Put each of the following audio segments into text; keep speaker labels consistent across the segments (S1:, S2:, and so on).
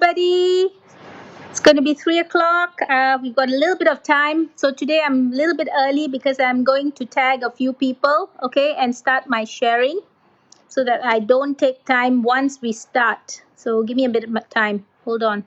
S1: everybody. It's going to be 3 o'clock. We've got a little bit of time. So today I'm a little bit early because I'm going to tag a few people, okay, and start my sharing so that I don't take time once we start. So give me a bit of time. Hold on.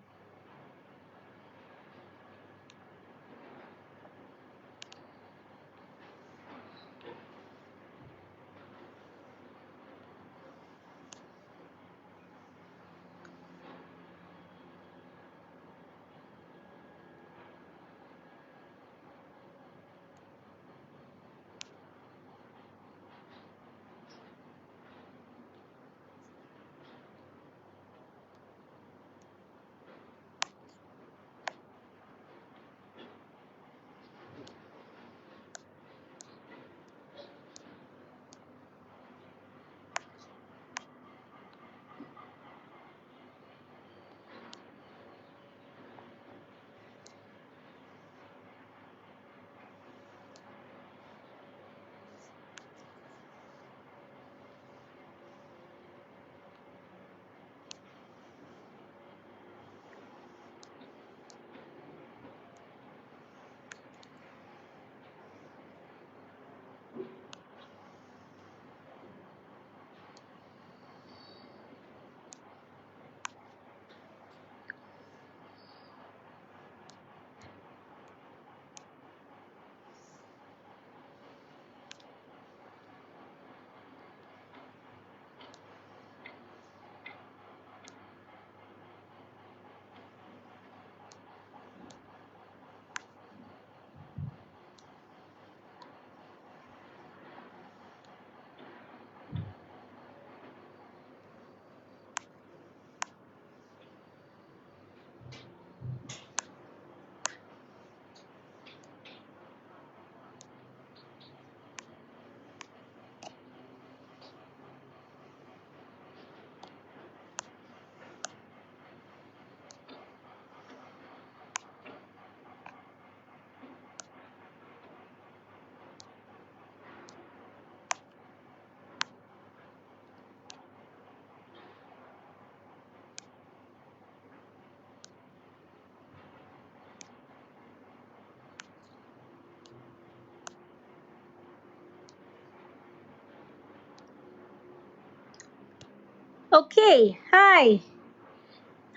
S1: Okay. Hi.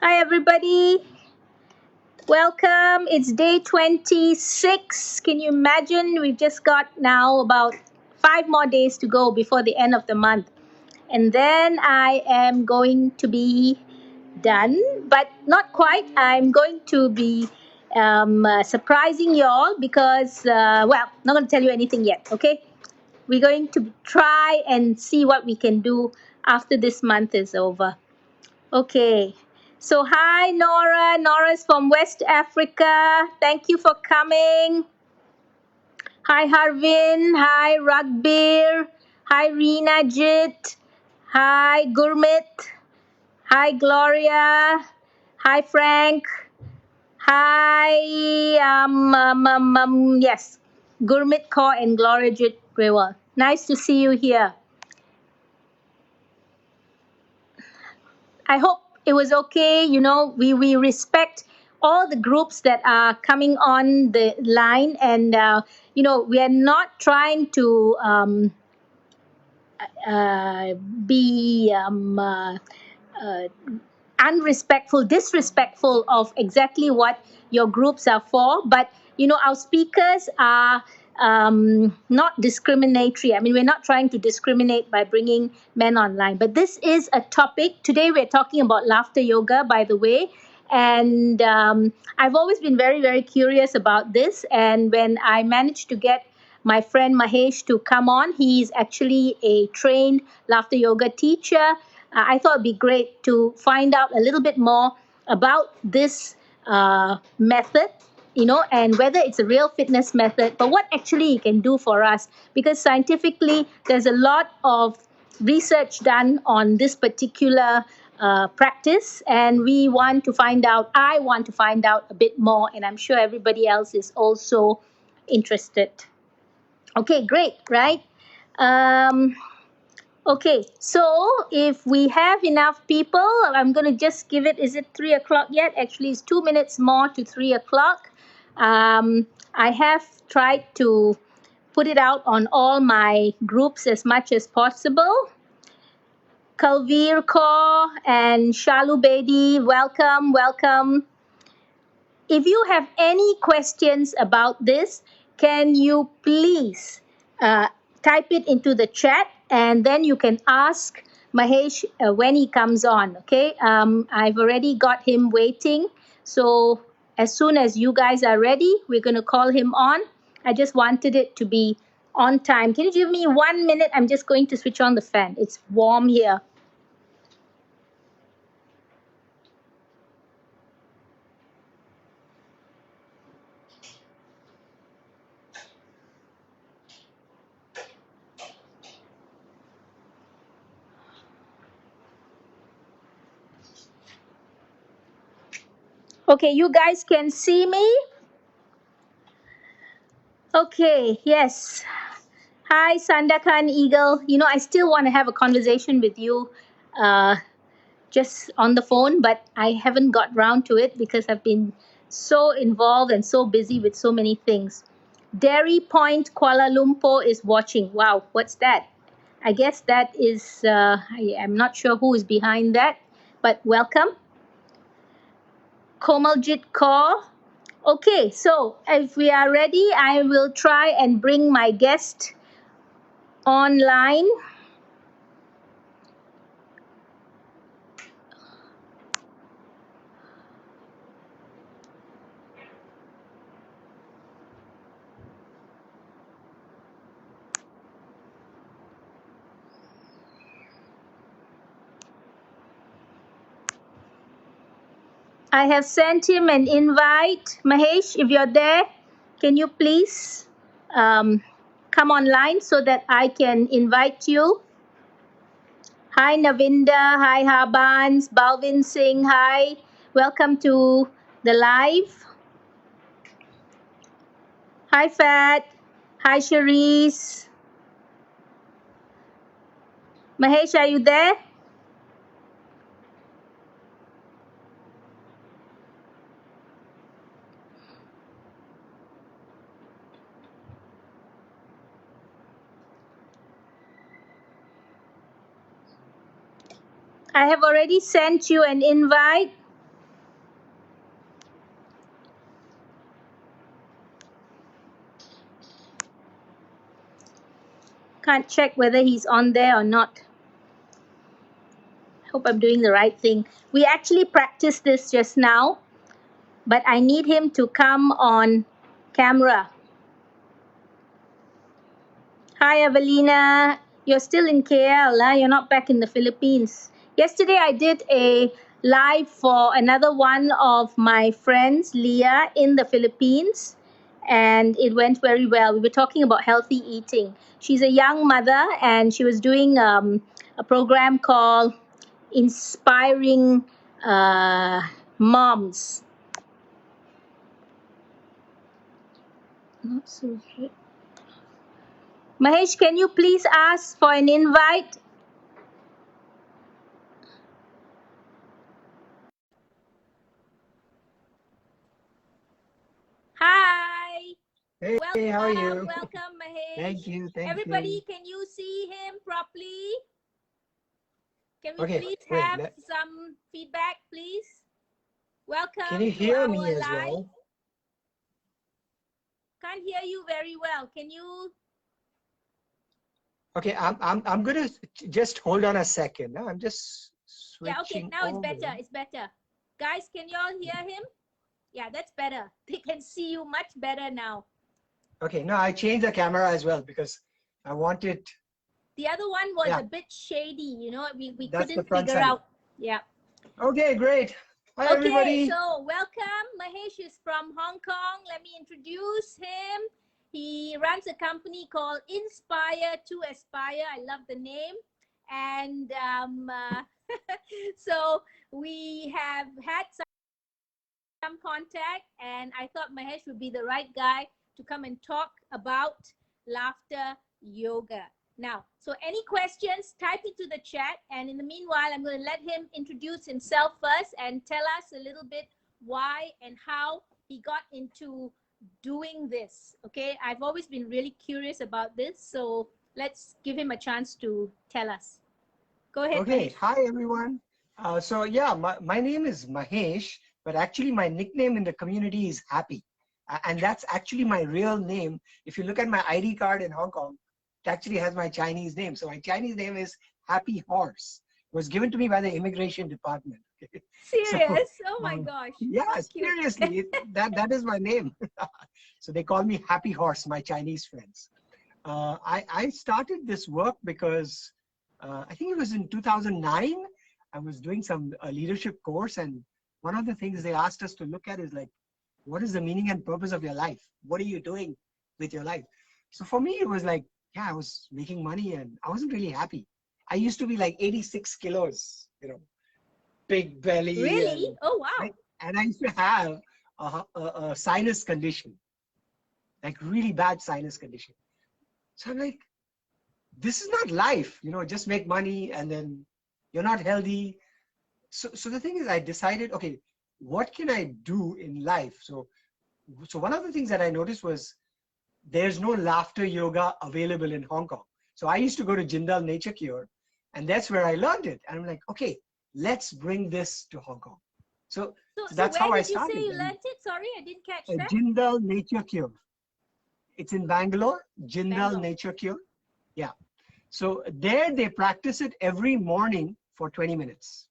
S1: Hi, everybody. Welcome. It's day 26. Can you imagine? We've just got now about 5 more days to go before the end of the month. And then I am going to be done, but not quite. I'm going to be surprising you all because, not going to tell you anything yet, okay? We're going to try and see what we can do after this month is over. Okay. So, hi, Nora. Nora's from West Africa. Thank you for coming. Hi, Harvin. Hi, Ragbir. Hi, Reena Jit. Hi, Gurmit. Hi, Gloria. Hi, Frank. Hi, yes, Gurmit Kaur and Gloria Jit Grewal. Nice to see you here. I hope it was okay. You know, we respect all the groups that are coming on the line, and we are not trying to uh, be uh, unrespectful, disrespectful of exactly what your groups are for. But our speakers are not discriminatory. I mean, we're not trying to discriminate by bringing men online. But this is a topic. Today we're talking about laughter yoga, by the way. And I've always been very, very curious about this. And when I managed to get my friend Mahesh to come on, he's actually a trained laughter yoga teacher. I thought it'd be great to find out a little bit more about this method, and whether it's a real fitness method, but what actually it can do for us. Because scientifically, there's a lot of research done on this particular practice, and we want to find out, I want to find out a bit more, and I'm sure everybody else is also interested. Okay, great, right? Um, Okay, so if we have enough people, I'm going to just give it, is it 3 o'clock yet? Actually, it's 2 minutes more to 3 o'clock. I have tried to put it out on all my groups as much as possible. Kalvir Kaur and Shalu Bedi, welcome, welcome. If you have any questions about this, can you please uh, type it into the chat, and then you can ask Mahesh when he comes on. Okay, I've already got him waiting. So as soon as you guys are ready, we're going to call him on. I just wanted it to be on time. Can you give me 1 minute? I'm just going to switch on the fan. It's warm here. Okay, you guys can see me? Okay, yes. Hi, Sandakan Eagle. You know, I still want to have a conversation with you uh, just on the phone, but I haven't got round to it because I've been so involved and so busy with so many things. Dairy Point Kuala Lumpur is watching. Wow, what's that? I guess that is, I'm not sure who is behind that, but welcome. Komaljit Kaur. Okay, so if we are ready, I will try and bring my guest online. I have sent him an invite. Mahesh, if you're there, can you please um, come online so that I can invite you? Hi, Navinda. Hi, Habans. Balvin Singh. Hi. Welcome to the live. Hi, Fat. Hi, Cherise. Mahesh, are you there? I have already sent you an invite. Can't check whether he's on there or not. Hope I'm doing the right thing. We actually practiced this just now, but I need him to come on camera. Hi, Evelina. You're still in KL, huh? You're not back in the Philippines. Yesterday, I did a live for another one of my friends, Leah, in the Philippines, and it went very well. We were talking about healthy eating. She's a young mother, and she was doing a program called Inspiring Moms. Not so sure. Mahesh, can you please ask for an invite? Hi.
S2: Hey, how are
S1: Welcome,
S2: you?
S1: welcome, Mahesh.
S2: Thank you, thank
S1: Everybody,
S2: you.
S1: can you see him properly? Can we
S2: Okay,
S1: please
S2: wait.
S1: have some feedback, please?
S2: Can
S1: Welcome
S2: you
S1: to
S2: hear
S1: our
S2: me as
S1: live.
S2: well?
S1: Can't hear you very well. Can you?
S2: Okay, I'm gonna just hold on a second. I'm just
S1: Yeah, okay,
S2: switching
S1: now it's better.
S2: over.
S1: It's better. Guys, can you all hear him? Yeah, that's better. They can see you much better now.
S2: Okay, no, I changed the camera as well because I wanted.
S1: The other one was
S2: Yeah,
S1: a bit shady, you know, we
S2: that's the
S1: couldn't
S2: front
S1: figure
S2: side.
S1: out. Yeah.
S2: Okay, great. Hi,
S1: Okay,
S2: everybody.
S1: so welcome. Mahesh is from Hong Kong. Let me introduce him. He runs a company called Inspire to Aspire. I love the name. And so we have had some contact, and I thought Mahesh would be the right guy to come and talk about laughter yoga. Now, so any questions, type into the chat. And in the meanwhile, I'm going to let him introduce himself first and tell us a little bit why and how he got into doing this. Okay, I've always been really curious about this. So let's give him a chance to tell us. Go ahead,
S2: Okay,
S1: Mahesh.
S2: hi everyone. So yeah, my name is Mahesh, but actually my nickname in the community is Happy. And that's actually my real name. If you look at my ID card in Hong Kong, it actually has my Chinese name. So my Chinese name is Happy Horse. It was given to me by the immigration department. So
S1: Serious? Oh my gosh,
S2: yeah,
S1: how cute.
S2: seriously, that is my name. So they call me Happy Horse, my Chinese friends. I started this work because I think it was in 2009. I was doing some leadership course, and one of the things they asked us to look at is like, what is the meaning and purpose of your life? What are you doing with your life? So for me, it was like, yeah, I was making money and I wasn't really happy. I used to be like 86 kilos, big belly,
S1: Really?
S2: and
S1: Oh
S2: I,
S1: wow.
S2: and I used to have a sinus condition, like really bad sinus condition. So I'm like, this is not life, just make money and then you're not healthy. So the thing is, I decided, okay, what can I do in life? So one of the things that I noticed was there's no laughter yoga available in Hong Kong. So I used to go to Jindal Nature Cure, and that's where I learned it. And I'm like, okay, let's bring this to Hong Kong. So,
S1: So,
S2: so
S1: so
S2: that's
S1: where
S2: how I
S1: did you say
S2: started.
S1: you
S2: And
S1: learned it? Sorry, I didn't catch that.
S2: Jindal Nature Cure. It's in Bangalore, Jindal
S1: Bangalore.
S2: Nature Cure. Yeah. So there they practice it every morning for 20 minutes.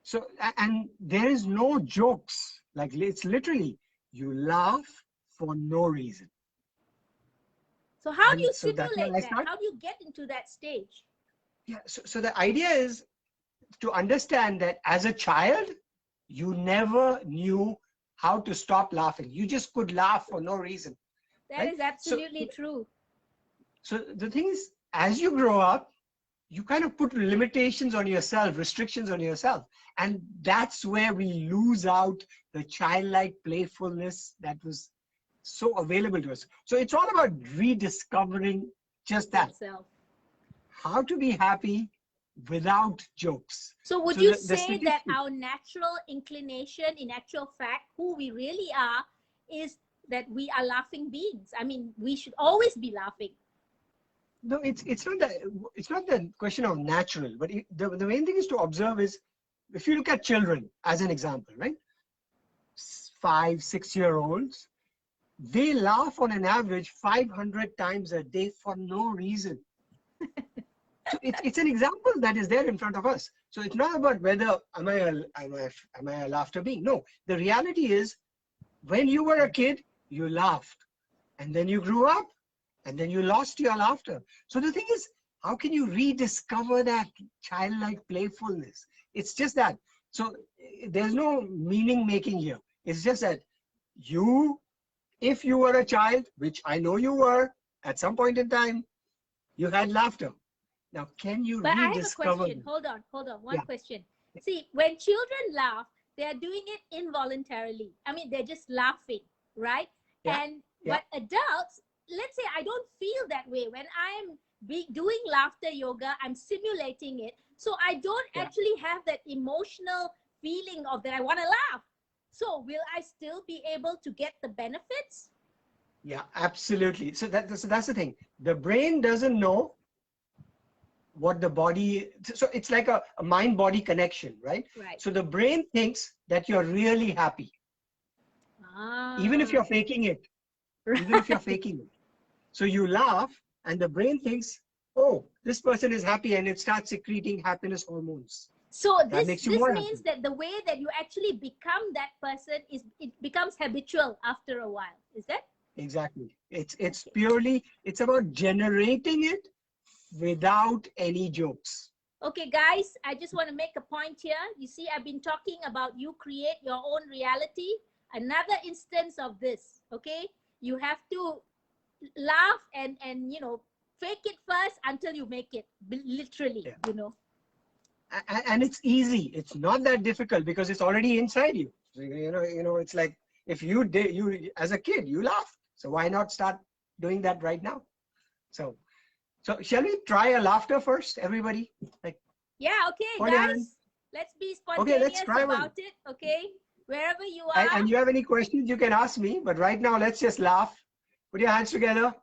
S2: So, and there is no jokes. Like it's literally, you laugh for no reason.
S1: So how do you
S2: And so that's where
S1: simulate
S2: I
S1: that?
S2: start.
S1: How do you get into that stage?
S2: Yeah. So the idea is to understand that as a child, you never knew how to stop laughing. You just could laugh for no reason,
S1: That
S2: right?
S1: is
S2: So,
S1: absolutely true.
S2: so the thing is, as you grow up, you kind of put limitations on yourself, restrictions on yourself. And that's where we lose out the childlike playfulness that was so available to us. So it's all about rediscovering just that,
S1: Yourself.
S2: how to be happy without jokes.
S1: So would
S2: So
S1: you
S2: the
S1: say that
S2: statistic,
S1: our natural inclination, in actual fact, who we really are, is that we are laughing beings? I mean, we should always be laughing.
S2: no, it's not the question of natural, but the main thing is to observe is, if you look at children as an example, right? 5, 6 year olds, they laugh on an average 500 times a day for no reason. So it's an example that is there in front of us. So it's not about whether am I a laughter being. No, the reality is, when you were a kid, you laughed, and then you grew up, and then you lost your laughter. So the thing is, how can you rediscover that childlike playfulness? It's just that. So there's no meaning making here. It's just that you, if you were a child, which I know you were, at some point in time, you had laughter. Now, can you
S1: But I have a
S2: rediscover
S1: question.
S2: them?
S1: Hold on. One
S2: Yeah,
S1: question. See, when children laugh, they are doing it involuntarily. I mean, they're just laughing, right?
S2: yeah,
S1: And
S2: yeah,
S1: but adults, let's say I don't feel that way. When I'm doing laughter yoga, I'm simulating it. So I don't
S2: yeah,
S1: actually have that emotional feeling of that I want to laugh. So will I still be able to get the benefits?
S2: yeah, absolutely. So that's the thing. The brain doesn't know what the body, so it's like a mind-body connection, right?
S1: Right.
S2: So the brain thinks that you're really happy, even if
S1: Ah,
S2: you're faking it, even if you're
S1: right.
S2: faking it. So you laugh, and the brain thinks, oh, this person is happy, and it starts secreting happiness hormones.
S1: So
S2: That
S1: this
S2: makes you
S1: this
S2: more
S1: means
S2: happy.
S1: that the way that you actually become that person is it becomes habitual after a while. Is that
S2: Exactly. It's
S1: okay?
S2: purely, it's about generating it without any jokes.
S1: Okay, guys, I just want to make a point here. You see, I've been talking about you create your own reality. Another instance of this. Okay, you have to laugh and fake it first until you make it. Literally,
S2: Yeah.
S1: you know.
S2: And it's easy. It's not that difficult because it's already inside you. So, it's like, if you did, you as a kid, you laugh. So why not start doing that right now? So So shall we try a laughter first, everybody? Like,
S1: Yeah, okay,
S2: hold your hand.
S1: guys. Let's be
S2: Okay, let's
S1: spontaneous
S2: try one.
S1: about it, okay? Wherever you
S2: And
S1: are.
S2: you have any questions, you can ask me. But right now, let's just laugh. Put your hands together.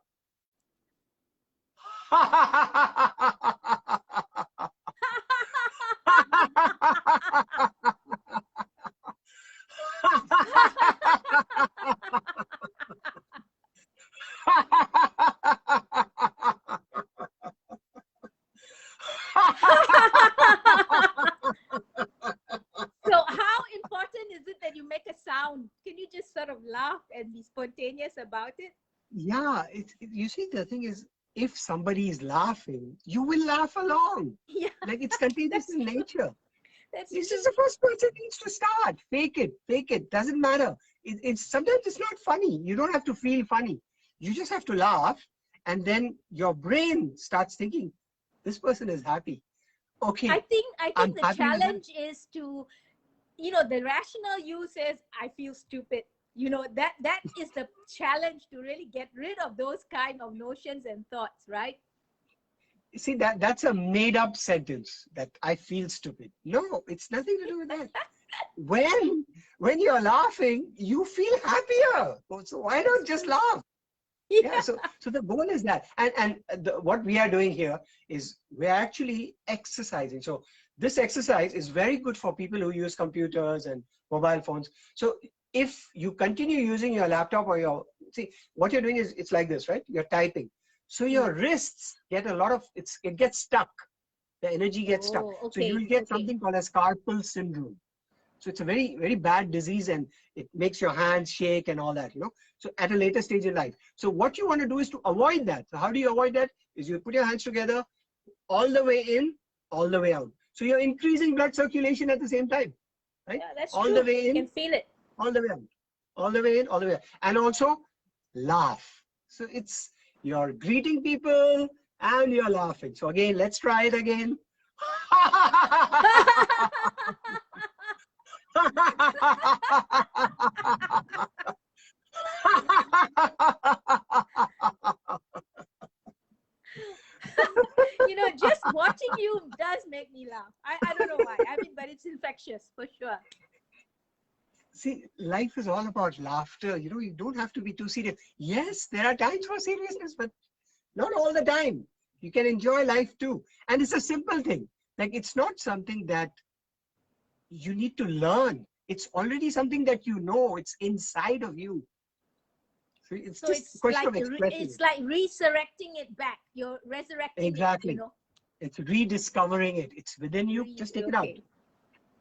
S1: So how important is it that you make a sound? Can you just sort of laugh and be spontaneous about it?
S2: Yeah, you see, the thing is, if somebody is laughing, you will laugh along.
S1: Yeah,
S2: Like, it's contagious
S1: that's
S2: in
S1: true.
S2: nature.
S1: That's
S2: It's just
S1: true.
S2: the first person needs to start. Fake it. Doesn't matter. It's sometimes it's not funny. You don't have to feel funny. You just have to laugh, and then your brain starts thinking, this person is happy.
S1: I
S2: Okay,
S1: think I
S2: I'm
S1: think the
S2: happy with that.
S1: challenge is to, the rational you says I feel stupid. That is the challenge, to really get rid of those kind of notions and thoughts, right?
S2: See, that's a made up sentence, that I feel stupid. No, it's nothing to do with that. When when you're laughing, you feel happier. So why
S1: That's
S2: not just
S1: true.
S2: laugh? Yeah,
S1: Yeah.
S2: so the goal is that, and what we are doing here is we're actually exercising. So this exercise is very good for people who use computers and mobile phones. So if you continue using your laptop or see, what you're doing is, it's like this, right? You're typing. So your wrists get a lot of, it gets stuck. The energy gets stuck.
S1: Oh,
S2: So you
S1: okay,
S2: will get
S1: okay.
S2: something called as carpal syndrome. So it's a very, very bad disease, and it makes your hands shake and all that, So at a later stage in life. So what you want to do is to avoid that. So how do you avoid that? Is you put your hands together, all the way in, all the way out. So you're increasing blood circulation at the same time, right?
S1: Yeah, that's
S2: All the
S1: true.
S2: way
S1: Can
S2: in,
S1: feel it.
S2: all the way out. All the way in, all the way out. And also laugh. So it's, you're greeting people and you're laughing. So again, let's try it again.
S1: Just watching you does make me laugh. I don't know why. I mean, but it's infectious for sure.
S2: See, life is all about laughter. You don't have to be too serious. Yes, there are times for seriousness, but not all the time. You can enjoy life too. And it's a simple thing. Like, it's not something that you need to learn. It's already something that you know. It's inside of you. So it's
S1: So
S2: just a
S1: it's
S2: question
S1: like
S2: of expressing
S1: it's
S2: it.
S1: like resurrecting it back. You're resurrecting it.
S2: Exactly. It's rediscovering it. It's within you. Just take it out.
S1: Okay.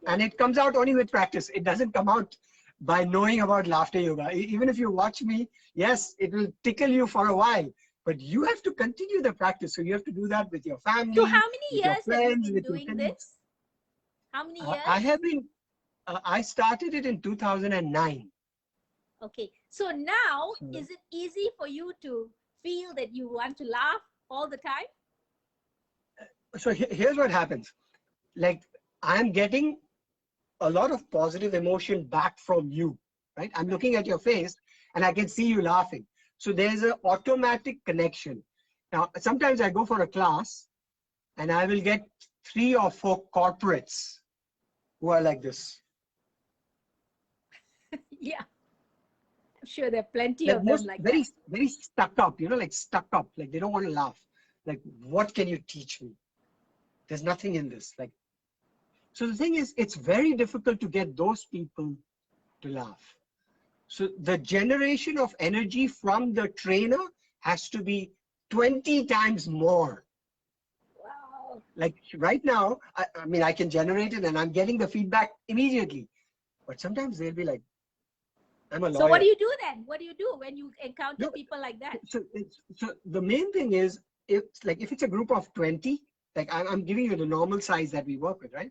S1: Yeah.
S2: And it comes out only with practice. It doesn't come out by knowing about laughter yoga. Even if you watch me, yes, it will tickle you for a while, but you have to continue the practice. So you have to do that with your
S1: So
S2: family,
S1: how many
S2: with your
S1: years have you
S2: friends,
S1: been
S2: with your
S1: doing
S2: colleagues.
S1: this? How many
S2: I
S1: years?
S2: have been, I started it in 2009.
S1: Okay. So now,
S2: So,
S1: is it easy for you to feel that you want to laugh all the time?
S2: here's what happens. Like, I'm getting a lot of positive emotion back from you, right? I'm looking at your face and I can see you laughing. So there's an automatic connection. Now, sometimes I go for a class and I will get 3 or 4 corporates who are like this.
S1: Yeah. I'm sure there are plenty
S2: Like,
S1: of them
S2: most
S1: like that.
S2: very, very stuck up, like stuck up, like they don't want to laugh. Like, what can you teach me? There's nothing in this. Like, so the thing is, it's very difficult to get those people to laugh. So the generation of energy from the trainer has to be 20 times more.
S1: Wow.
S2: Like right now, I mean, I can generate it and I'm getting the feedback immediately. But sometimes they'll be like, I'm a
S1: So what
S2: lawyer.
S1: do you do then? What do you do when you encounter
S2: No,
S1: people like that?
S2: so the main thing is, if it's a group of 20, like I'm giving you the normal size that we work with, right?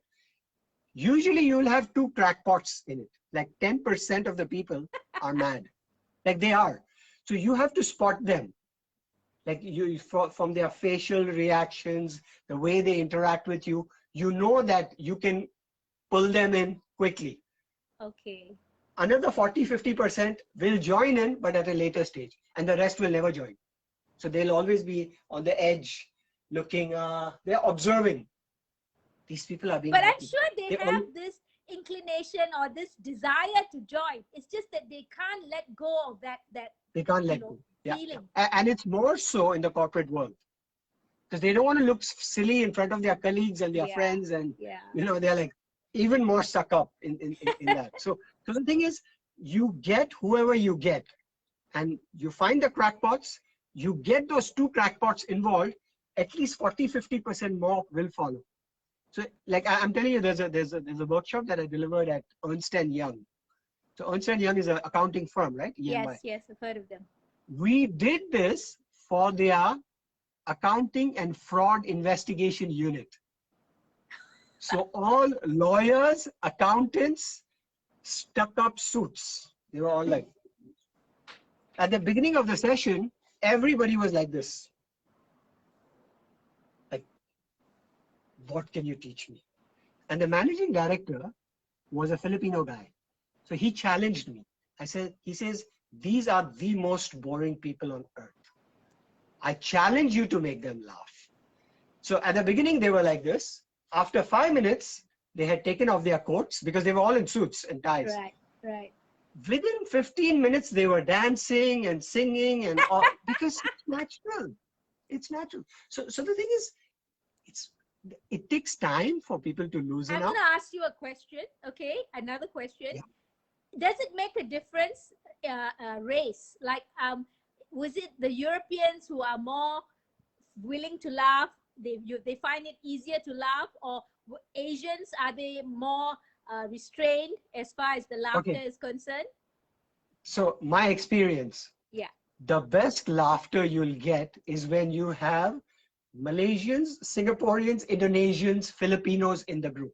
S2: Usually you'll have 2 crackpots in it. Like 10% of the people are mad. Like they are. So you have to spot them. Like from their facial reactions, the way they interact with you, you know that you can pull them in quickly.
S1: Okay.
S2: Another 40-50% will join in, but at a later stage, and the rest will never join. So they'll always be on the edge, looking, they're observing. These people are being
S1: But I'm
S2: happy.
S1: sure they
S2: They
S1: have this inclination or this desire to join. It's just that they can't let go of that
S2: they can't
S1: you
S2: let
S1: know
S2: go. Yeah, yeah.
S1: feeling.
S2: And it's more so in the corporate world, because they don't want to look silly in front of their colleagues and their
S1: Yeah,
S2: friends, and
S1: yeah.
S2: they're like even more stuck up in that. So the thing is, you get whoever you get, and you find the crackpots, you get those two crackpots involved, at least 40-50% more will follow. So like I'm telling you, there's a workshop that I delivered at Ernst and Young. So Ernst and Young is an accounting firm, right? EY.
S1: Yes, I've heard of them.
S2: We did this for their accounting and fraud investigation unit. So all lawyers, accountants, stuck up suits. They were all like, at the beginning of the session, everybody was like this. Like, what can you teach me? And the managing director was a Filipino guy. So he challenged me. He says, these are the most boring people on earth. I challenge you to make them laugh. So at the beginning, they were like this. After 5 minutes, they had taken off their coats because they were all in suits and ties.
S1: Right.
S2: Within 15 minutes, they were dancing and singing and all, because it's natural. It's natural. So the thing is, it takes time for people to loosen
S1: I'm
S2: up.
S1: going to ask you a question. Okay, another question.
S2: Yeah.
S1: Does it make a difference, race? Like, was it the Europeans who are more willing to laugh? They find it easier to laugh, or Asians, are they more restrained as far as the laughter
S2: Okay.
S1: is concerned?
S2: So my experience,
S1: Yeah.
S2: the best laughter you'll get is when you have Malaysians, Singaporeans, Indonesians, Filipinos in the group.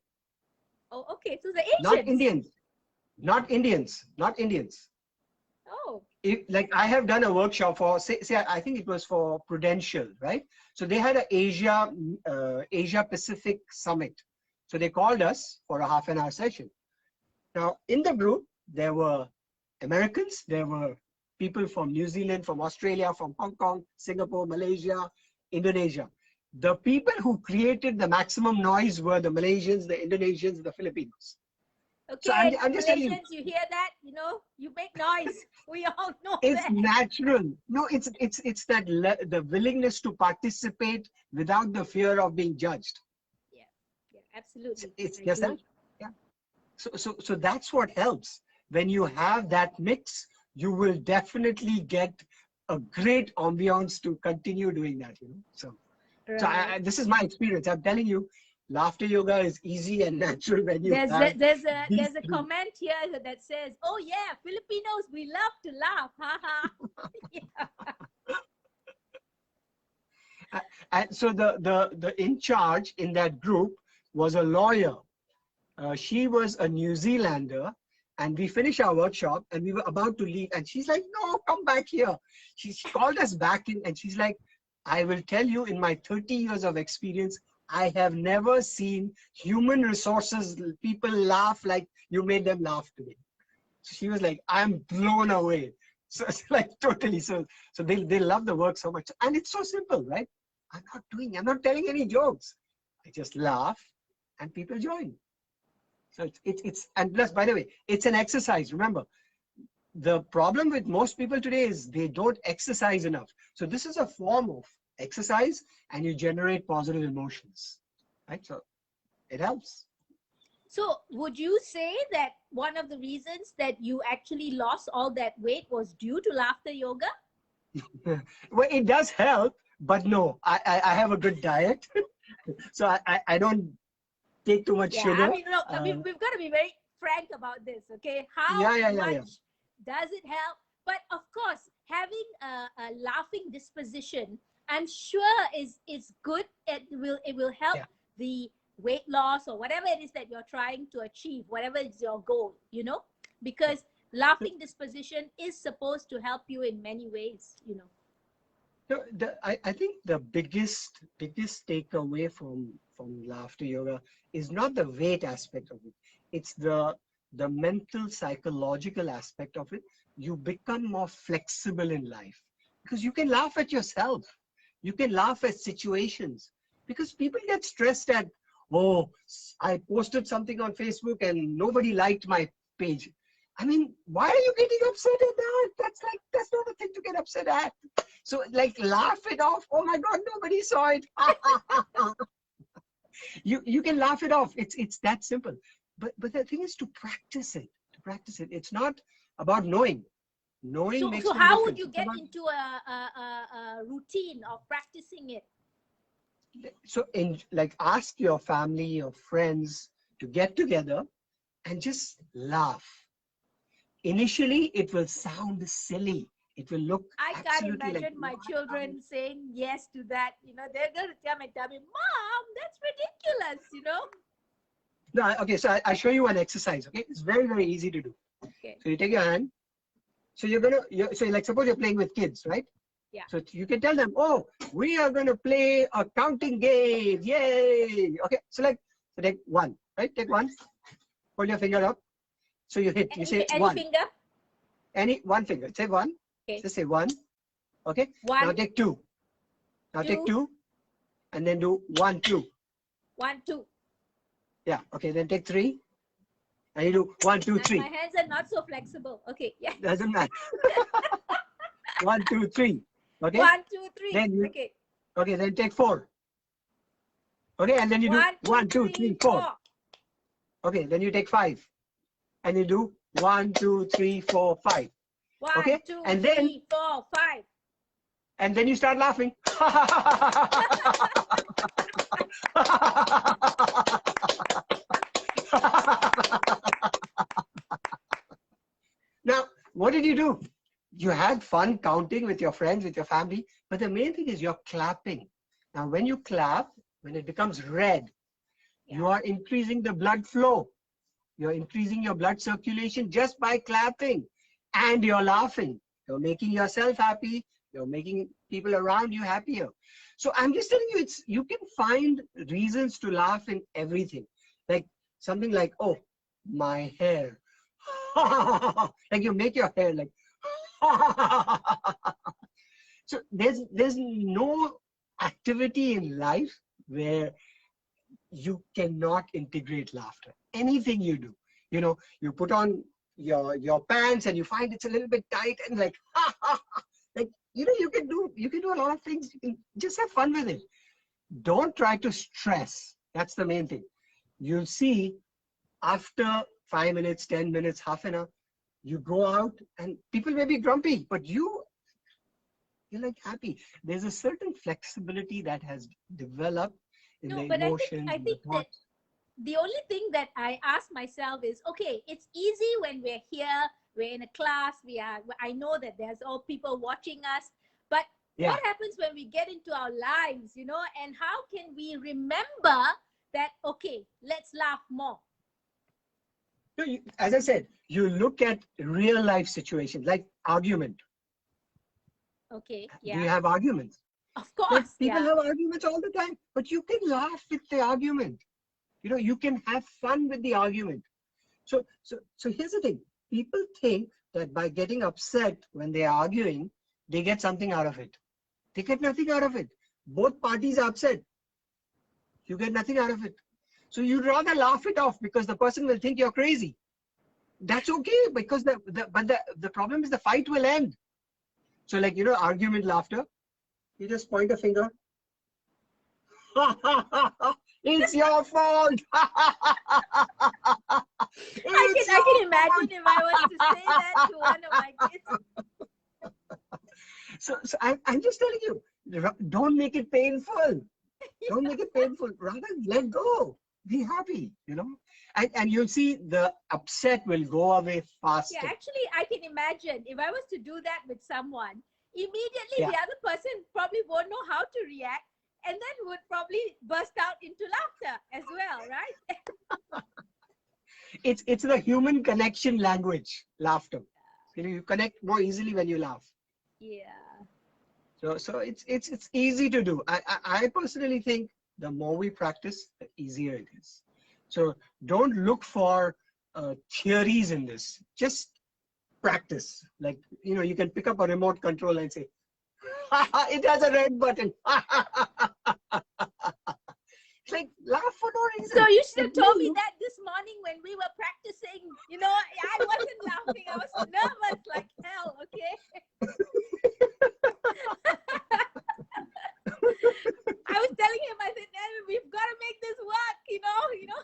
S1: Oh, okay. So the
S2: Not
S1: Asians.
S2: Indians. Not Indians. Not Indians.
S1: Oh.
S2: Like I have done a workshop for, say I think it was for Prudential, right? So they had an Asia Pacific summit. So they called us for a half-an-hour session. Now in the group, there were Americans, there were people from New Zealand, from Australia, from Hong Kong, Singapore, Malaysia, Indonesia. The people who created the maximum noise were the Malaysians, the Indonesians, the Filipinos. So
S1: Okay,
S2: I'm just telling you,
S1: Malaysians, you hear that? You make noise. We all know
S2: it's
S1: that.
S2: natural. No, it's that the willingness to participate without the fear of being judged.
S1: Yeah, absolutely.
S2: It's
S1: I
S2: just
S1: agree.
S2: that. Yeah. So that's what helps. When you have that mix, you will definitely get a great ambiance to continue doing that. So
S1: Right.
S2: this is my experience. I'm telling you, laughter yoga is easy and natural when you
S1: There's
S2: have these
S1: there's a
S2: three.
S1: comment here that says, "Oh yeah, Filipinos, we love to laugh." Ha ha. Yeah.
S2: And so the in charge in that group was a lawyer. She was a New Zealander, and we finished our workshop and we were about to leave, and she's like, no, come back here. She called us back in, and she's like, I will tell you, in my 30 years of experience, I have never seen human resources people laugh like you made them laugh today. So she was like, I'm blown away. So it's like totally. So they love the work so much, and it's so simple, right? I'm not telling any jokes. I just laugh and people join. So it's and plus, by the way, it's an exercise. Remember, the problem with most people today is they don't exercise enough. So this is a form of exercise, and you generate positive emotions, right? So it helps.
S1: So, would you say that one of the reasons that you actually lost all that weight was due to laughter yoga?
S2: Well, it does help, but no, I have a good diet. So I don't take too much
S1: Yeah, I
S2: sugar.
S1: mean, look, we've got to be very frank about this, okay? How
S2: Yeah.
S1: much does it help? But of course, having a laughing disposition, I'm sure is good. It will help
S2: Yeah.
S1: the weight loss or whatever it is that you're trying to achieve, whatever is your goal, because laughing disposition is supposed to help you in many ways.
S2: No, I think the biggest takeaway from laughter yoga is not the weight aspect of it. It's the mental, psychological aspect of it. You become more flexible in life because you can laugh at yourself. You can laugh at situations, because people get stressed at, oh, I posted something on Facebook and nobody liked my page. I mean, why are you getting upset at that? That's not a thing to get upset at. So like, laugh it off. Oh my God, nobody saw it. You can laugh it off. It's that simple. But the thing is to practice it. To practice it. It's not about knowing. Knowing makes
S1: So
S2: no
S1: how would
S2: difference.
S1: you get into a routine of practicing it?
S2: So like, ask your family, your friends to get together and just laugh. Initially, it will sound silly. It will look
S1: I can't
S2: absolutely like,
S1: imagine my children saying yes to that. You know, they're going to come and tell me, Mom, that's ridiculous, you know?
S2: no, okay, so I'll show you an exercise, okay? It's very, very easy to do.
S1: Okay.
S2: So you take your hand. So so like, suppose you're playing with kids, right?
S1: Yeah.
S2: So you can tell them, oh, we are going to play a counting game. Yay. Okay. So take one, right? Take one. Hold your finger up. So you hit, you say
S1: any
S2: one.
S1: finger?
S2: One finger. Say one.
S1: Okay.
S2: Just say one. Okay.
S1: One.
S2: Now take two. Now take two. And then do 1, 2.
S1: 1, 2.
S2: Yeah. Okay. Then take 3. And you do 1, 2, 3.
S1: My hands are not so flexible. Okay. Yeah.
S2: Doesn't matter. 1, 2, 3. Okay.
S1: 1, 2, 3.
S2: Then
S1: okay.
S2: Okay. Then take 4. Okay. And then you do 1, 2, 3, 4. Okay. Then you take 5. And you do 1, 2, 3, 4, 5.
S1: 1,
S2: okay.
S1: 2,
S2: and
S1: 3,
S2: then
S1: 4, 5.
S2: And then you start laughing. Now, what did you do? You had fun counting with your friends, with your family, but the main thing is you're clapping. Now, when you clap, when it becomes red, you are increasing the blood flow. You're increasing your blood circulation just by clapping, and you're laughing. You're making yourself happy. You're making people around you happier. So I'm just telling you, you can find reasons to laugh in everything. Like something like, oh, my hair. Like you make your hair like. So there's no activity in life where you cannot integrate laughter. Anything you do, you put on your pants and you find it's a little bit tight and like, like, you can do a lot of things. You can just have fun with it. Don't try to stress. That's the main thing. You'll see after 5 minutes, 10 minutes, half an hour, you go out and people may be grumpy, but you're like happy. There's a certain flexibility that has developed in the emotions.
S1: I think that the only thing that I ask myself is, okay, it's easy when we're here, we're in a class, I know that there's all people watching us, but what happens when we get into our lives, and how can we remember that, okay, let's laugh more?
S2: As I said, you look at real life situations like argument.
S1: Okay. Yeah.
S2: Do you have arguments?
S1: Of course.
S2: Like people have arguments all the time, but you can laugh with the argument. You can have fun with the argument. So here's the thing. People think that by getting upset when they're arguing, they get something out of it. They get nothing out of it. Both parties are upset. You get nothing out of it. So you'd rather laugh it off because the person will think you're crazy. That's okay, because the problem is the fight will end. So like, argument laughter, you just point a finger. It's your fault.
S1: I can imagine if I was to say that to one of my kids.
S2: So I'm just telling you, don't make it painful. Don't make it painful. Rather, let go. Be happy, and you'll see the upset will go away faster.
S1: Yeah, actually, I can imagine if I was to do that with someone, immediately the other person probably won't know how to react, and then would probably burst out into laughter as well, right?
S2: It's the human connection language, laughter. You connect more easily when you laugh.
S1: Yeah.
S2: So it's easy to do. I personally think the more we practice, the easier it is. So don't look for theories in this. Just practice. Like, you can pick up a remote control and say, It has a red button. It's like, laugh for no reason.
S1: So you should have
S2: Like,
S1: told me that this morning when we were practicing. You know, I wasn't laughing. I was nervous like hell, okay? I was telling him, I said, we've got to make this work, you know.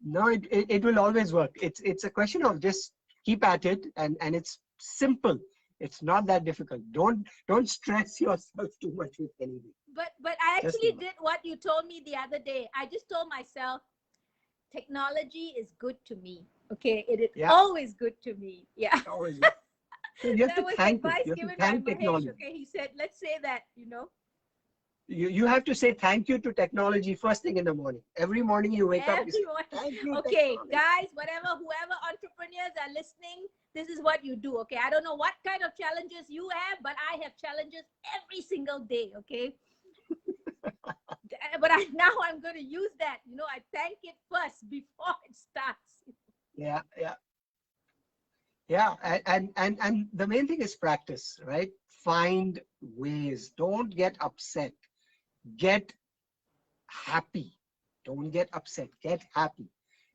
S2: No, it will always work. It's a question of just keep at it, and it's simple. It's not that difficult. Don't stress yourself too much with anything.
S1: But I actually did what you told me the other day. I just told myself, technology is good to me. Okay, it is always good to me. Yeah.
S2: Always good. So you have
S1: That
S2: to
S1: was
S2: thank
S1: advice
S2: it. You have
S1: given
S2: to
S1: by
S2: thank
S1: Mahesh.
S2: technology.
S1: Okay, he said, let's say that, you know.
S2: You have to say thank you to technology first thing in the morning. Every morning you wake up, you say, thank you,
S1: okay,
S2: technology.
S1: guys, whoever entrepreneurs are listening, this is what you do. Okay, I don't know what kind of challenges you have, but I have challenges every single day. Okay. But now I'm going to use that. You know, I thank it first before it starts.
S2: Yeah. And the main thing is practice, right? Find ways. Don't get upset. Get happy. Don't get upset. Get happy.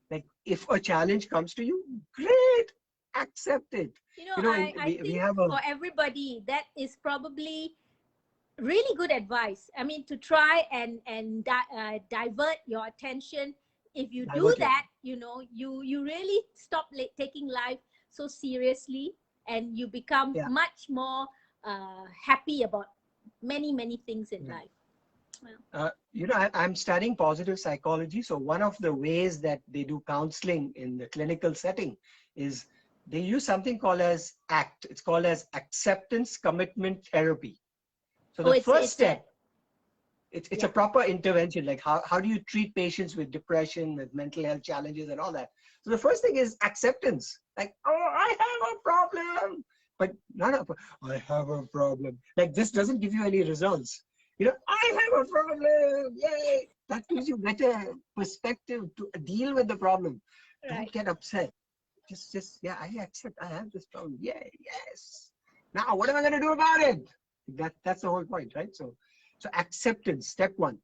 S2: Like, if a challenge comes to you, great, accept it.
S1: You know, I think for everybody, that is probably really good advice. I mean, to try and divert your attention. If you do that, you know, you really stop taking life so seriously, and you become much more happy about many things in life.
S2: Well, you know, I'm studying positive psychology. So one of the ways that they do counseling in the clinical setting is they use something called as ACT. It's called as acceptance commitment therapy. So the first step, it's a proper intervention. Like, how do you treat patients with depression, with mental health challenges and all that? So the first thing is acceptance. Like, oh, I have a problem. But I have a problem. Like, this doesn't give you any results. You know, I have a problem. Yay. That gives you better perspective to deal with the problem. Right. Don't get upset. Just, yeah, I accept I have this problem. Yay, yes. Now, what am I going to do about it? That's the whole point, right? So acceptance, step one.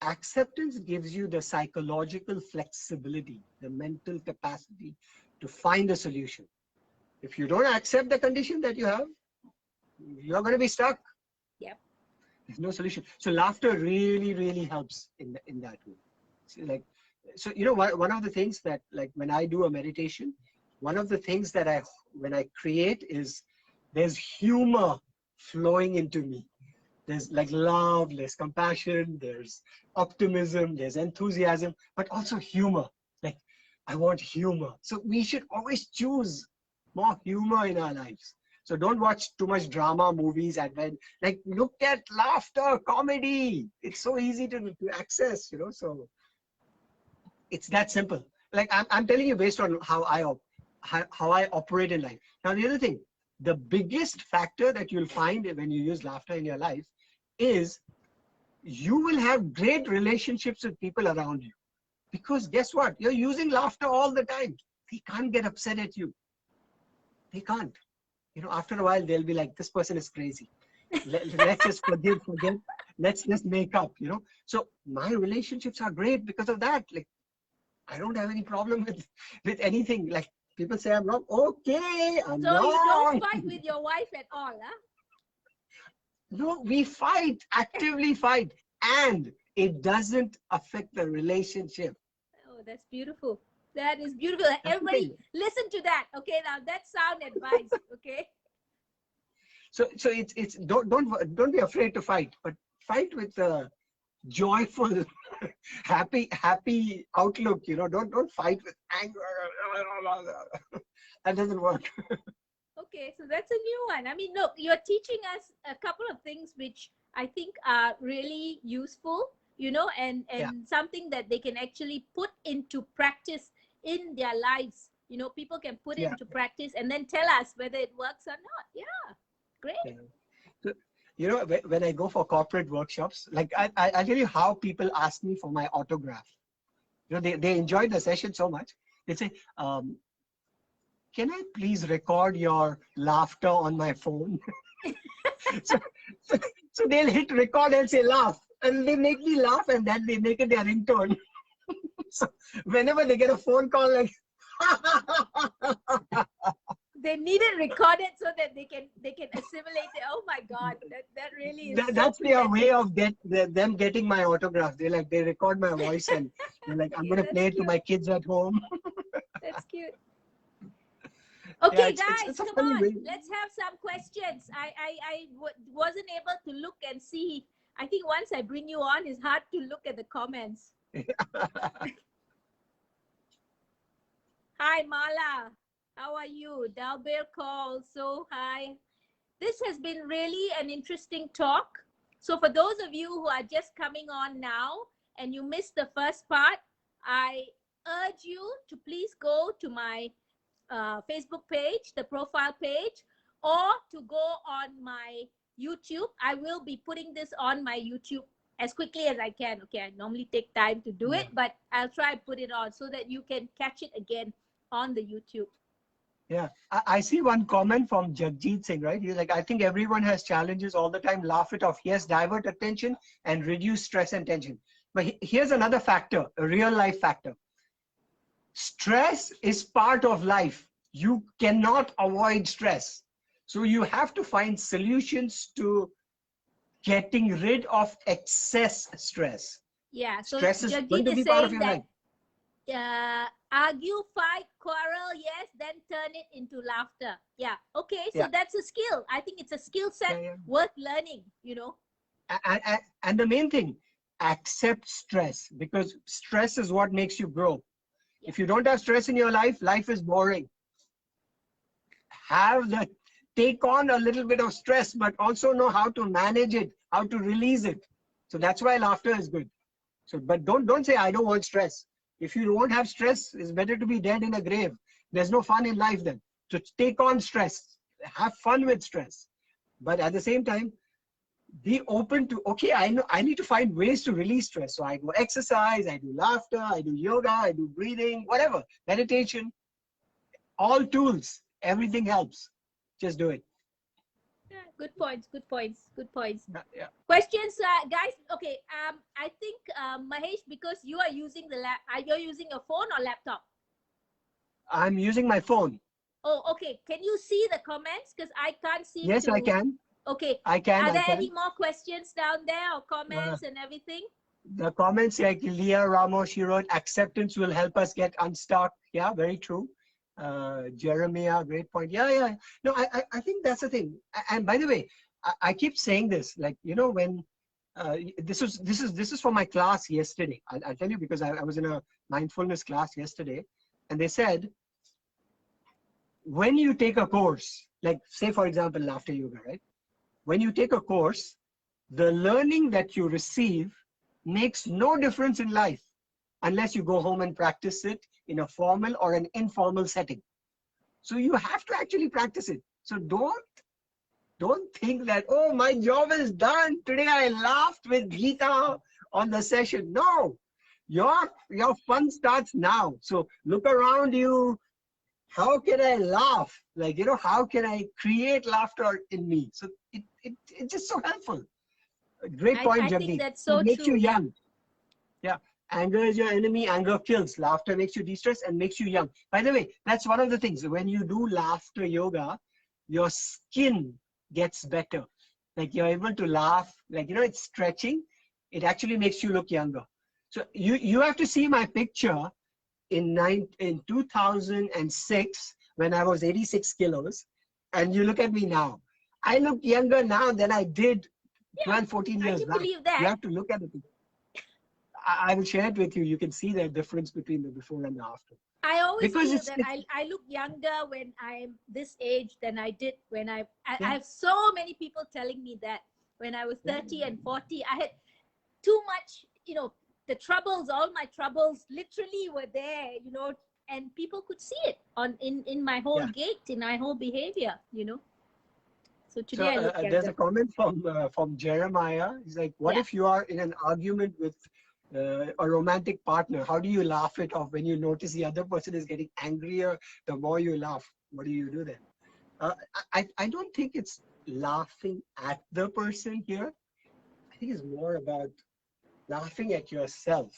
S2: Acceptance gives you the psychological flexibility, the mental capacity to find a solution. If you don't accept the condition that you have, you're going to be stuck.
S1: Yep.
S2: There's no solution. So laughter really helps in that way. So you know, one of the things that, like, when I do a meditation, one of the things that when I create is there's humor flowing into me. There's like love, there's compassion, there's optimism, there's enthusiasm, but also humor. Like, I want humor. So we should always choose more humor in our lives. So don't watch too much drama movies, and then, like, look at laughter, comedy. It's so easy to access, you know. So it's that simple. Like, I'm telling you based on how I operate in life. Now, the other thing, the biggest factor that you'll find when you use laughter in your life is you will have great relationships with people around you. Because guess what? You're using laughter all the time. They can't get upset at you. They can't. You know, after a while, they'll be like, this person is crazy. Let's just forget. Let's just make up, you know. So my relationships are great because of that. Like, I don't have any problem with anything. Like, people say I'm wrong. Okay, I'm wrong.
S1: So you don't fight with your wife at all, huh?
S2: No, we fight, actively fight. And it doesn't affect the relationship.
S1: Oh, that's beautiful. That is beautiful. Everybody listen to that. Okay, now that's sound advice. Okay.
S2: So it's don't be afraid to fight, but fight with a joyful, happy outlook. You know, don't fight with anger. That doesn't work.
S1: Okay, so that's a new one. I mean, look, you're teaching us a couple of things which I think are really useful, you know, and something that they can actually put into practice in their lives. You know, people can put it into practice and then tell us whether it works or not. Yeah, great.
S2: Yeah. So, you know, when I go for corporate workshops, like I'll tell you how people ask me for my autograph. You know, they enjoyed the session so much. They say, can I please record your laughter on my phone? so, so, so they'll hit record and say laugh, and they make me laugh, and then they make it their ringtone. So whenever they get a phone call like
S1: they need it recorded so that they can assimilate it. Oh my God, that really is.
S2: that's their way of them getting my autograph. They record my voice and they're like, I'm
S1: Yeah,
S2: going to play it to
S1: cute.
S2: my kids at home.
S1: That's cute. Okay,
S2: Yeah,
S1: guys,
S2: it's a
S1: come
S2: funny
S1: on.
S2: way.
S1: Let's have some questions. Wasn't able to look and see. I think once I bring you on, it's hard to look at the comments. Hi, Mala. How are you? Dalbert call. So, hi. This has been really an interesting talk. So for those of you who are just coming on now and you missed the first part, I urge you to please go to my Facebook page, the profile page, or to go on my YouTube. I will be putting this on my YouTube as quickly as I can. Okay, I normally take time to do it, but I'll try and put it on so that you can catch it again on the YouTube.
S2: Yeah, I see one comment from Jagjit Singh, right? He's like, I think everyone has challenges all the time. Laugh it off. Yes, divert attention and reduce stress and tension. But here's another factor, a real life factor. Stress is part of life. You cannot avoid stress. So you have to find solutions to getting rid of excess stress.
S1: Yeah, so
S2: Stress is going
S1: Jagjit
S2: to
S1: is
S2: be part of
S1: saying
S2: your life.
S1: that argue, fight, quarrel, yes, then turn it into laughter. Yeah, okay, so that's a skill. I think it's a skill set worth learning, you know.
S2: And the main thing, accept stress, because stress is what makes you grow. If you don't have stress in your life, life is boring. Take on a little bit of stress, but also know how to manage it, how to release it. So that's why laughter is good. So, but don't say I don't want stress. If you don't have stress, it's better to be dead in a grave. There's no fun in life then. So take on stress, have fun with stress, but at the same time, be open to, okay, I know I need to find ways to release stress. So I go exercise, I do laughter, I do yoga, I do breathing, whatever, meditation, all tools, everything helps. Just do it.
S1: Yeah, good points, good points, good points.
S2: Yeah.
S1: Questions, guys? Okay, I think Mahesh, because you are using you're using a phone or laptop?
S2: I'm using my phone.
S1: Oh, okay. Can you see the comments? Because I can't see.
S2: Yes, I can.
S1: Okay.
S2: I can.
S1: Are there any more questions down there or comments and everything?
S2: The comments like Leah Ramos, she wrote, acceptance will help us get unstuck. Yeah, very true. Jeremiah, great point. Yeah. No, I think that's the thing. And by the way, I keep saying this, like, you know, when this is for my class yesterday. I'll tell you, because I was in a mindfulness class yesterday, and they said, when you take a course, like say for example, laughter yoga, right? When you take a course, the learning that you receive makes no difference in life unless you go home and practice it in a formal or an informal setting. So you have to actually practice it. So don't think that, oh, my job is done. Today I laughed with Geeta on the session. No, your fun starts now. So look around you. How can I laugh? Like, you know, how can I create laughter in me? So it's just so helpful. Great point, Jagdeep.
S1: I think that's so
S2: it makes
S1: true.
S2: You young. Yeah. Anger is your enemy. Anger kills. Laughter makes you de-stress and makes you young. By the way, that's one of the things. When you do laughter yoga, your skin gets better. Like you're able to laugh. Like, you know, it's stretching. It actually makes you look younger. So you have to see my picture in 2006 when I was 86 kilos, and you look at me now. I look younger now than I did 12, 14 years back.
S1: Believe that.
S2: You have to look at it. I will share it with you. You can see the difference between the before and the after.
S1: I always feel that I look younger when I'm this age than I did when I have so many people telling me that when I was 30 and 40, I had too much, you know, the troubles, all my troubles literally were there, you know, and people could see it in my whole gait, in my whole behavior, you know. So today I look
S2: there's a comment from Jeremiah. He's like, what if you are in an argument with a romantic partner? How do you laugh it off when you notice the other person is getting angrier the more you laugh? What do you do then? I don't think it's laughing at the person here. I think it's more about laughing at yourself.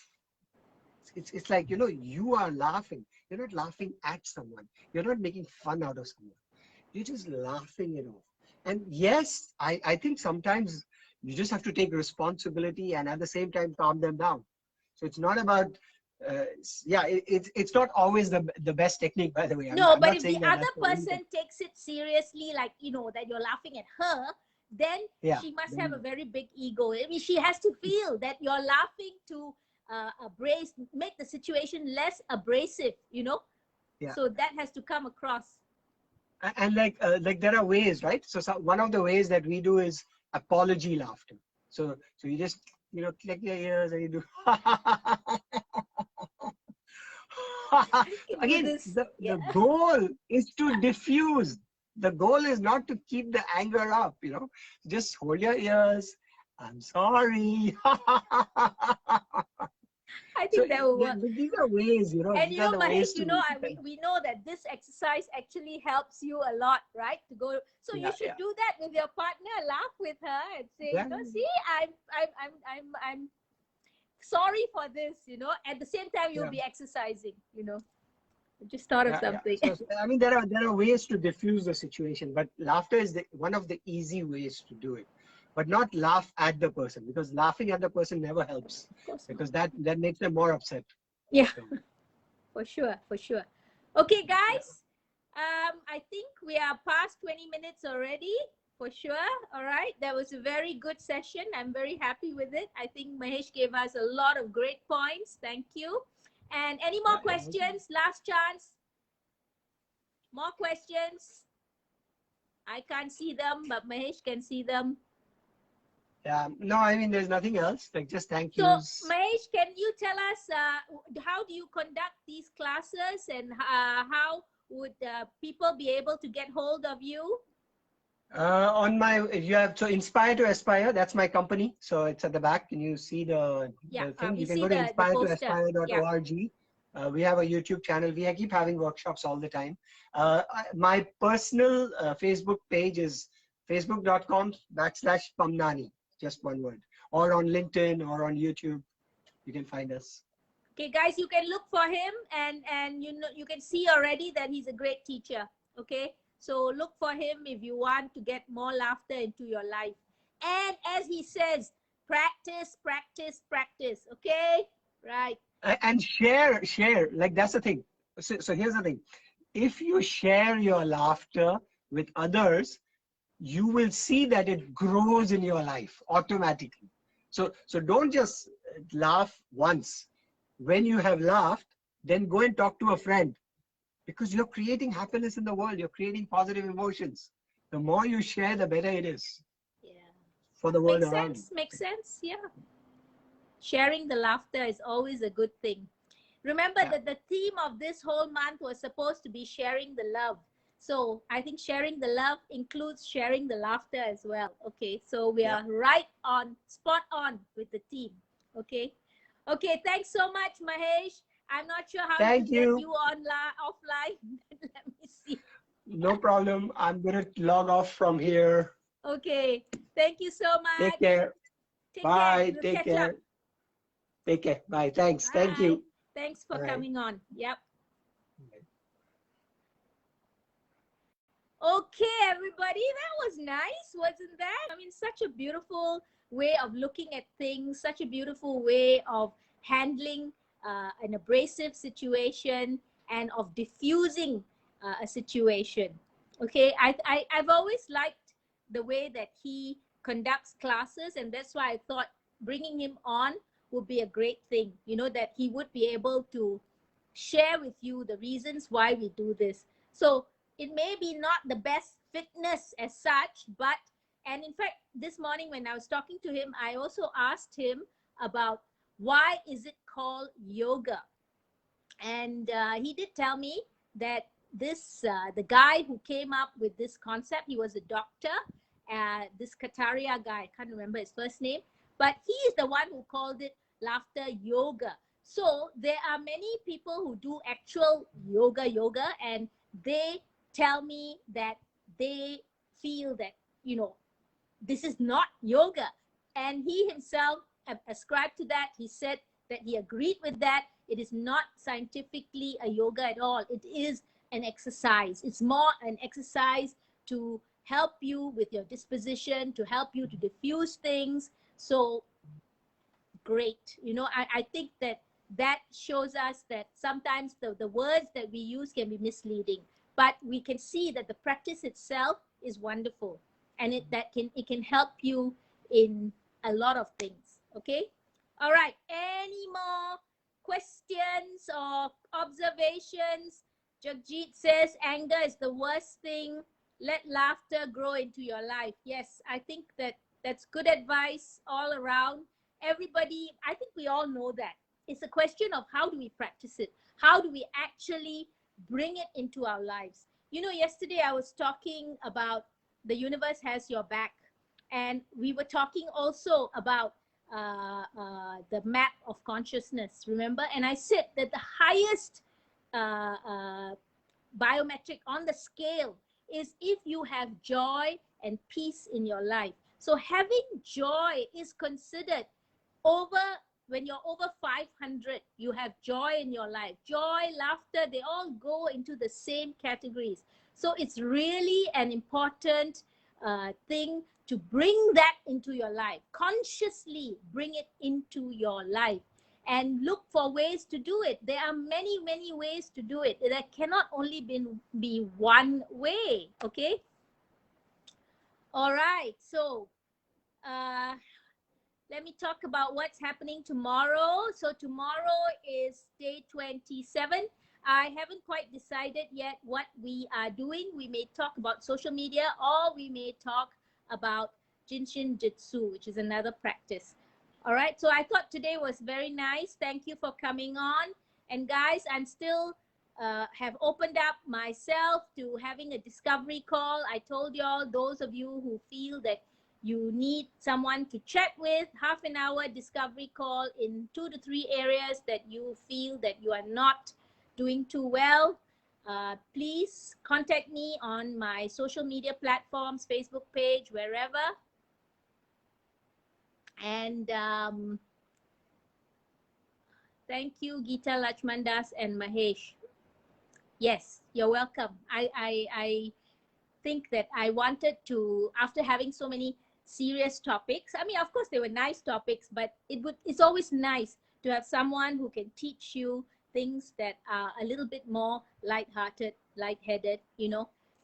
S2: It's like, you are laughing. You're not laughing at someone. You're not making fun out of someone. You're just laughing it off. And yes, I think sometimes you just have to take responsibility and at the same time calm them down. So it's not about, yeah, it's not always the best technique, by the way.
S1: No,
S2: I'm
S1: but
S2: not
S1: if the
S2: saying that
S1: other
S2: that's the only
S1: person
S2: thing.
S1: takes it seriously, like, that you're laughing at her, then
S2: Yeah.
S1: she must have a very big ego. I mean, she has to feel that you're laughing to make the situation less abrasive.
S2: Yeah.
S1: So that has to come across.
S2: And like there are ways, right? So one of the ways that we do is apology laughter. So you just click your ears and you do
S1: Can do
S2: again,
S1: this.
S2: the
S1: Yeah.
S2: goal is to diffuse. The goal is not to keep the anger up, just hold your ears. I'm sorry.
S1: I
S2: So
S1: think that will work.
S2: these are ways,
S1: And
S2: these are the ways
S1: Mahesh,
S2: to
S1: we know that this exercise actually helps you a lot, right? To go, so you
S2: yeah,
S1: should
S2: yeah,
S1: do that with your partner. Laugh with her and say,
S2: yeah,
S1: see, I'm sorry for this. At the same time, you'll
S2: yeah.
S1: be exercising. I just thought of
S2: Yeah, yeah.
S1: something.
S2: So I mean, there are ways to diffuse the situation, but laughter is one of the easy ways to do it. But not laugh at the person, because laughing at the person never helps,
S1: Of course not.
S2: because that makes them more upset.
S1: Yeah,
S2: So
S1: for sure, for sure. Okay,
S2: yeah,
S1: guys. I think we are past 20 minutes already, for sure. All right. That was a very good session. I'm very happy with it. I think Mahesh gave us a lot of great points. Thank you. And any more
S2: yeah, you're welcome.
S1: questions? Last chance. More questions? I can't see them, but Mahesh can see them.
S2: Yeah, no, I mean, there's nothing else. Like just thank
S1: So,
S2: yous.
S1: Mahesh, can you tell us how do you conduct these classes, and how would people be able to get hold of you?
S2: On my, you have, so Inspire to Aspire, that's my company. So it's at the back. Can you see
S1: Yeah,
S2: the thing?
S1: we
S2: You can
S1: see
S2: go to
S1: the poster. Yeah.
S2: inspiretoaspire.org. We have a YouTube channel. We keep having workshops all the time. My personal Facebook page is facebook.com/Pamnani, just one word. Or on LinkedIn or on YouTube, you can find us.
S1: Okay, guys, you can look for him, and you can see already that he's a great teacher. Okay, so look for him if you want to get more laughter into your life. And as he says, practice, practice, practice. Okay, right?
S2: And share. Like that's the thing. So here's the thing. If you share your laughter with others, you will see that it grows in your life automatically. So don't just laugh once. When you have laughed, then go and talk to a friend, because you're creating happiness in the world. You're creating positive emotions. The more you share, the better it is
S1: Yeah.
S2: for the world
S1: Makes
S2: around you.
S1: sense. Makes sense. Yeah. Sharing the laughter is always a good thing. Remember
S2: Yeah.
S1: that the theme of this whole month was supposed to be sharing the love. So I think sharing the love includes sharing the laughter as well. Okay, so we
S2: Yeah.
S1: are right on, spot on with the theme. Okay, okay. Thanks so much, Mahesh. I'm not sure how to
S2: Thank
S1: get
S2: you.
S1: you online, offline. Let me see.
S2: No problem. I'm going to log off from here.
S1: Okay, thank you so
S2: Take
S1: much.
S2: care.
S1: Take care.
S2: Bye.
S1: We'll
S2: Take
S1: catch up.
S2: care. Take care. Bye. Thanks. Thank
S1: Bye.
S2: you.
S1: Thanks for
S2: Bye.
S1: coming on. Yep. Okay, everybody, that was nice, wasn't that? I mean, such a beautiful way of looking at things, such a beautiful way of handling an abrasive situation and of diffusing a situation. Okay, I've always liked the way that he conducts classes, and that's why I thought bringing him on would be a great thing, that he would be able to share with you the reasons why we do this. So it may be not the best fitness as such, but, and in fact, this morning when I was talking to him, I also asked him about why is it called yoga. And he did tell me that the guy who came up with this concept, he was a doctor, this Kataria guy, I can't remember his first name, but he is the one who called it laughter yoga. So there are many people who do actual yoga, and they tell me that they feel that, this is not yoga. And he himself ascribed to that. He said that he agreed with that. It is not scientifically a yoga at all. It is an exercise. It's more an exercise to help you with your disposition, to help you to diffuse things. So great. I think that shows us that sometimes the words that we use can be misleading, but we can see that the practice itself is wonderful, and it can help you in a lot of things. Okay. All right. Any more questions or observations? Jagjit says anger is the worst thing. Let laughter grow into your life. Yes, I think that's good advice all around. Everybody, I think we all know that. It's a question of how do we practice it? How do we actually bring it into our lives? Yesterday I was talking about the universe has your back, and we were talking also about the map of consciousness, remember? And I said that the highest biometric on the scale is if you have joy and peace in your life. So having joy is considered over, when you're over 500, you have joy in your life. Joy, laughter, they all go into the same categories. So it's really an important thing to bring that into your life. Consciously bring it into your life and look for ways to do it. There are many, many ways to do it. There cannot only be one way, okay? All right, so let me talk about what's happening tomorrow. So tomorrow is day 27. I haven't quite decided yet what we are doing. We may talk about social media, or we may talk about Jinshin Jitsu, which is another practice. All right, so I thought today was very nice. Thank you for coming on. And guys, I'm still have opened up myself to having a discovery call. I told y'all, those of you who feel that you need someone to chat with, half an hour discovery call in 2 to 3 areas that you feel that you are not doing too well. Please contact me on my social media platforms, Facebook page, wherever. And thank you, Geeta, Lachmandas, and Mahesh. Yes, you're welcome. I think that I wanted to, after having so many serious topics, I mean, of course, they were nice topics, but it's always nice to have someone who can teach you things that are a little bit more lighthearted, lightheaded,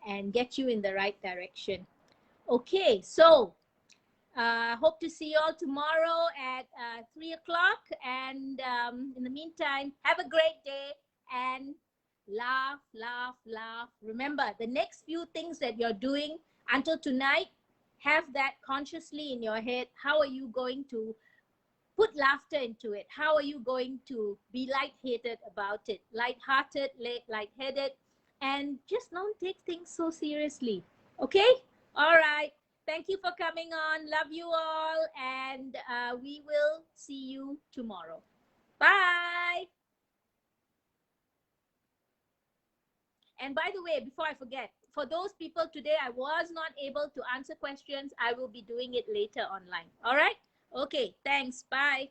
S1: and get you in the right direction. Okay, so hope to see you all tomorrow at 3 o'clock. And in the meantime, have a great day and laugh, laugh, laugh. Remember, the next few things that you're doing until tonight, have that consciously in your head. How are you going to put laughter into it? How are you going to be lightheaded about it? Lighthearted, lightheaded, and just don't take things so seriously. Okay? All right. Thank you for coming on. Love you all. And we will see you tomorrow. Bye. And by the way, before I forget, for those people today, I was not able to answer questions. I will be doing it later online. All right? Okay. Thanks. Bye.